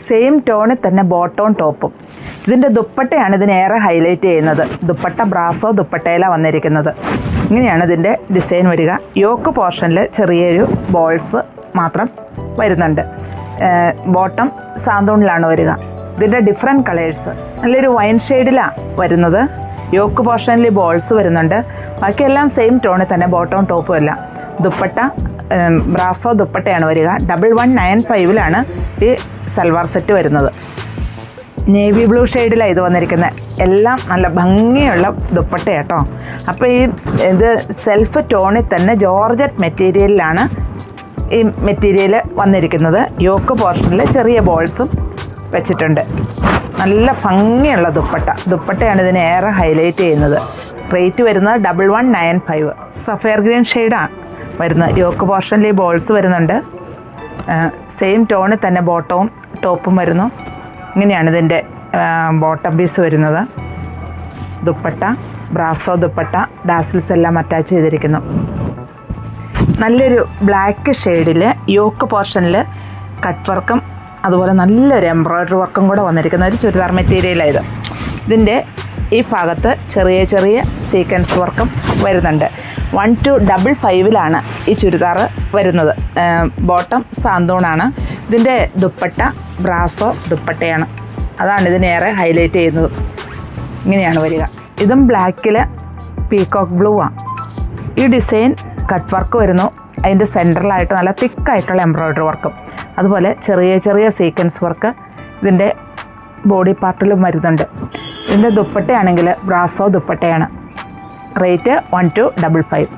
Same ടോണിൽ തന്നെ ബോട്ടവും ടോപ്പും. ഇതിൻ്റെ ദുപ്പട്ടയാണ് ഇതിനേറെ ഹൈലൈറ്റ് ചെയ്യുന്നത്. ദുപ്പട്ട ബ്രാസോ ദുപ്പട്ടയിലാണ് വന്നിരിക്കുന്നത്. ഇങ്ങനെയാണ് ഇതിൻ്റെ ഡിസൈൻ വരിക. യോക്ക് പോർഷനിൽ ചെറിയൊരു ബോൾസ് മാത്രം വരുന്നുണ്ട്. ബോട്ടം സാന്തൂണിലാണ് വരിക. ഇതിൻ്റെ ഡിഫറെൻറ്റ് കളേഴ്സ് നല്ലൊരു വൈൻ ഷെയ്ഡിലാണ് വരുന്നത്. യോക്ക് പോർഷനിൽ ബോൾസ് വരുന്നുണ്ട്. ബാക്കിയെല്ലാം സെയിം ടോണിൽ തന്നെ ബോട്ടവും ടോപ്പും എല്ലാം. ദുപ്പട്ട ബ്രാസോ ദുപ്പട്ടയാണ് വരിക. 1195 ഈ സൽവാർ സെറ്റ് വരുന്നത്. നേവി ബ്ലൂ ഷെയ്ഡിലാണ് ഇത് വന്നിരിക്കുന്നത്. എല്ലാം നല്ല ഭംഗിയുള്ള ദുപ്പട്ട കേട്ടോ. അപ്പോൾ ഇത് സെൽഫ് ടോണിൽ തന്നെ ജോർജറ്റ് മെറ്റീരിയലിലാണ് ഈ മെറ്റീരിയൽ വന്നിരിക്കുന്നത്. യോക്ക് പോർഷനിൽ ചെറിയ ബോൾസും വെച്ചിട്ടുണ്ട്. നല്ല ഭംഗിയുള്ള ദുപ്പട്ടയാണ് ഇതിനേറെ ഹൈലൈറ്റ് ചെയ്യുന്നത്. റേറ്റ് വരുന്നത് 1195. സഫയർ ഗ്രീൻ ഷെയ്ഡാണ് വരുന്നത്. യോക്ക് പോർഷനിൽ ഈ ബോൾസ് വരുന്നുണ്ട്. സെയിം ടോണിൽ തന്നെ ബോട്ടവും ടോപ്പും വരുന്നു. ഇങ്ങനെയാണ് ഇതിൻ്റെ ബോട്ടം പീസ് വരുന്നത്. ദുപ്പട്ട ബ്രാസോ ദുപ്പട്ട, ഡാസിൽസ് എല്ലാം അറ്റാച്ച് ചെയ്തിരിക്കുന്നു. നല്ലൊരു ബ്ലാക്ക് ഷെയ്ഡിൽ യോക്ക് പോർഷനിൽ കട്ട് വർക്കും അതുപോലെ നല്ലൊരു എംബ്രോയ്ഡറി വർക്കും കൂടെ വന്നിരിക്കുന്ന ഒരു ചുരിദാർ മെറ്റീരിയലാണ് ഇത്. ഇതിൻ്റെ ഈ ഭാഗത്ത് ചെറിയ ചെറിയ സീക്വൻസ് വർക്കും വരുന്നുണ്ട്. 1255 ഈ ചുരിദാർ വരുന്നത്. ബോട്ടം സാന്തൂണാണ്. ഇതിൻ്റെ ദുപ്പട്ട ബ്രാസോ ദുപ്പട്ടയാണ്. അതാണ് ഇതിനേറെ ഹൈലൈറ്റ് ചെയ്യുന്നത്. ഇങ്ങനെയാണ് വരിക. ഇതും ബ്ലാക്കിൽ പീകോക്ക് ബ്ലൂ ആണ്. ഈ ഡിസൈൻ കട്ട് വർക്ക് വരുന്നു. അതിൻ്റെ സെൻറ്ററിലായിട്ട് നല്ല തിക്കായിട്ടുള്ള എംബ്രോയ്ഡറി വർക്കും അതുപോലെ ചെറിയ ചെറിയ സീക്വൻസ് വർക്ക് ഇതിൻ്റെ ബോഡി പാർട്ടിലും വരുന്നുണ്ട്. ഇതിൻ്റെ ദുപ്പട്ടയാണെങ്കിൽ ബ്രാസോ ദുപ്പട്ടയാണ്. റേറ്റ് 1255.